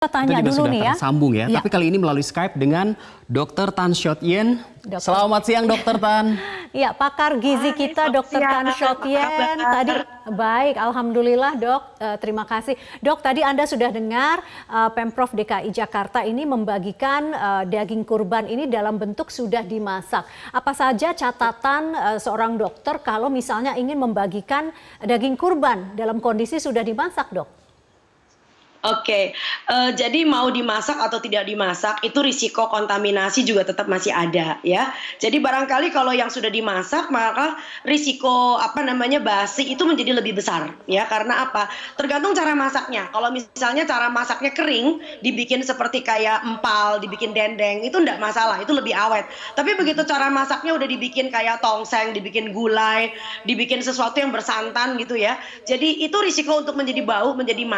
Kita Kita tanya juga dulu sudah nih ya. tersambung ya. Tapi kali ini melalui Skype dengan Dr. Tan Shot Yen. Selamat siang Dr. Tan. Ya, pakar gizi kita Dr. Tan Shot Yen. Tadi baik, alhamdulillah Dok. Terima kasih. Dok, tadi Anda sudah dengar Pemprov DKI Jakarta ini membagikan daging kurban ini dalam bentuk sudah dimasak. Apa saja catatan seorang dokter kalau misalnya ingin membagikan daging kurban dalam kondisi sudah dimasak, Dok? Oke, jadi mau dimasak atau tidak dimasak itu risiko kontaminasi juga tetap masih ada ya. Jadi barangkali kalau yang sudah dimasak maka risiko basi itu menjadi lebih besar ya. Karena apa? Tergantung cara masaknya. Kalau misalnya cara masaknya kering, dibikin seperti kayak empal, dibikin dendeng, itu enggak masalah, itu lebih awet. Tapi begitu cara masaknya udah dibikin kayak tongseng, dibikin gulai, dibikin sesuatu yang bersantan gitu ya. Jadi itu risiko untuk menjadi bau, menjadi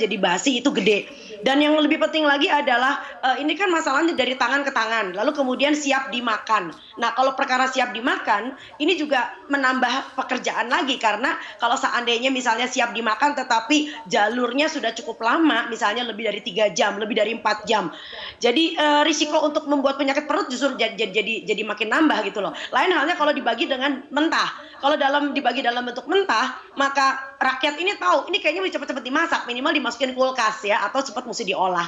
jadi basi itu gede. Dan yang lebih penting lagi adalah ini kan masalahnya dari tangan ke tangan, lalu kemudian siap dimakan. Nah, kalau perkara siap dimakan, ini juga menambah pekerjaan lagi karena kalau seandainya misalnya siap dimakan tetapi jalurnya sudah cukup lama, misalnya lebih dari 3 jam, lebih dari 4 jam. Jadi risiko untuk membuat penyakit perut justru jadi makin nambah gitu loh. Lain halnya kalau dibagi dengan mentah. Kalau dibagi dalam bentuk mentah, maka rakyat ini tahu ini kayaknya cepat-cepat dimasak, minimal dimasukin kulkas ya, atau cepat mesti diolah.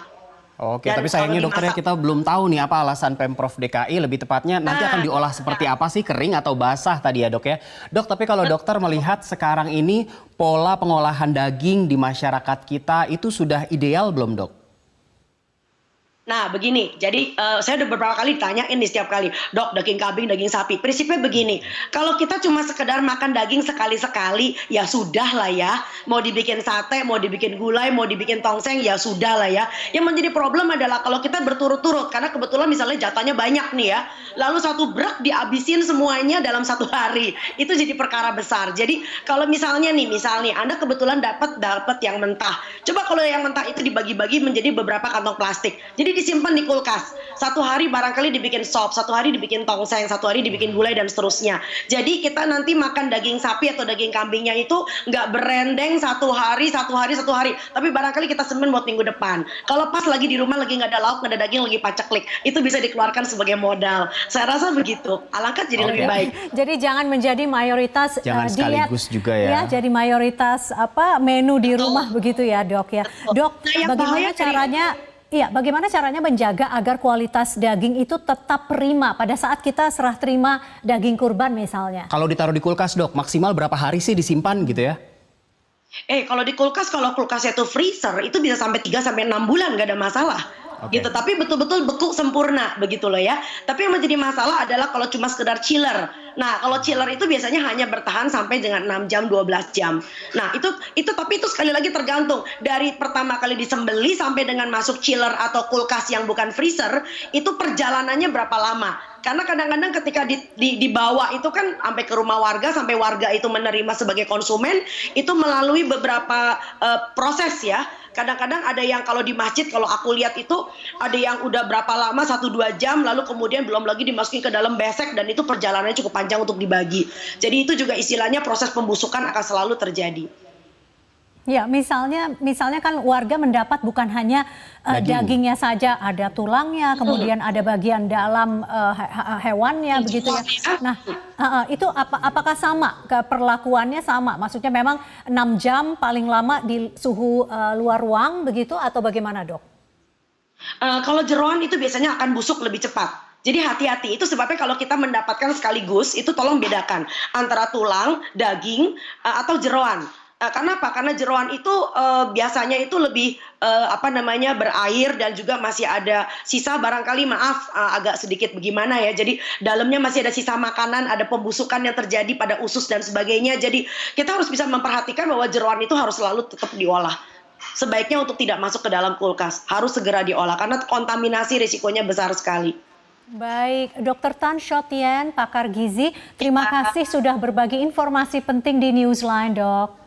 Oke, tapi sayangnya dokter ya kita belum tahu nih apa alasan Pemprov DKI, lebih tepatnya nanti akan diolah seperti apa sih, kering atau basah tadi ya dok ya. Dok, tapi kalau dokter melihat sekarang ini pola pengolahan daging di masyarakat kita itu sudah ideal belum dok? Nah begini, jadi saya udah beberapa kali ditanyain nih setiap kali, dok daging kambing, daging sapi. Prinsipnya begini, kalau kita cuma sekedar makan daging sekali-sekali, ya sudah lah ya. Mau dibikin sate, mau dibikin gulai, mau dibikin tongseng, ya sudah lah ya. Yang menjadi problem adalah kalau kita berturut-turut, karena kebetulan misalnya jatahnya banyak nih ya. Lalu satu brak dihabisin semuanya dalam 1 hari. Itu jadi perkara besar. Jadi kalau misalnya Anda kebetulan dapat yang mentah. Coba kalau yang mentah itu dibagi-bagi menjadi beberapa kantong plastik. Jadi disimpan di kulkas. 1 hari barangkali dibikin sop, 1 hari dibikin tongseng, 1 hari dibikin gulai dan seterusnya. Jadi kita nanti makan daging sapi atau daging kambingnya itu nggak berendeng 1 hari, tapi barangkali kita simpan buat minggu depan. Kalau pas lagi di rumah lagi nggak ada lauk, nggak ada daging, lagi paceklik, itu bisa dikeluarkan sebagai modal. Saya rasa begitu. Alangkah jadi lebih baik. Jadi jangan menjadi mayoritas jangan sekaligus diet, juga ya. Jadi mayoritas menu di rumah begitu ya dok ya. Dok, bagaimana caranya? Iya, bagaimana caranya menjaga agar kualitas daging itu tetap prima pada saat kita serah terima daging kurban misalnya? Kalau ditaruh di kulkas dok, maksimal berapa hari sih disimpan gitu ya? Kalau di kulkas, kalau kulkasnya itu freezer, itu bisa sampai 3-6 bulan nggak ada masalah. Gitu, tapi betul-betul beku sempurna begitu loh ya. Tapi yang menjadi masalah adalah kalau cuma sekedar chiller. Nah, kalau chiller itu biasanya hanya bertahan sampai dengan 6 jam, 12 jam. Nah, tapi itu sekali lagi tergantung dari pertama kali disembeli sampai dengan masuk chiller atau kulkas yang bukan freezer, itu perjalanannya berapa lama. Karena kadang-kadang ketika dibawa itu kan sampai ke rumah warga, sampai warga itu menerima sebagai konsumen, itu melalui beberapa proses ya. Kadang-kadang ada yang kalau di masjid, kalau aku lihat itu ada yang udah berapa lama 1-2 jam, lalu kemudian belum lagi dimasukin ke dalam besek, dan itu perjalanannya cukup panjang untuk dibagi. Jadi itu juga istilahnya proses pembusukan akan selalu terjadi. Ya, misalnya kan warga mendapat bukan hanya dagingnya saja, ada tulangnya, kemudian ada bagian dalam hewannya begitu ya. Nah, itu apakah sama perlakuannya sama? Maksudnya memang 6 jam paling lama di suhu luar ruang begitu atau bagaimana, Dok? Kalau jeroan itu biasanya akan busuk lebih cepat. Jadi hati-hati, itu sebabnya kalau kita mendapatkan sekaligus, itu tolong bedakan antara tulang, daging, atau jeroan. Karena apa? Karena jeroan itu biasanya itu lebih berair dan juga masih ada sisa barangkali agak sedikit bagaimana ya. Jadi dalamnya masih ada sisa makanan, ada pembusukan yang terjadi pada usus dan sebagainya. Jadi kita harus bisa memperhatikan bahwa jeroan itu harus selalu tetap diolah. Sebaiknya untuk tidak masuk ke dalam kulkas, harus segera diolah karena kontaminasi risikonya besar sekali. Baik, Dr. Tan Shot Yen, pakar gizi, terima kasih sudah berbagi informasi penting di Newsline, Dok.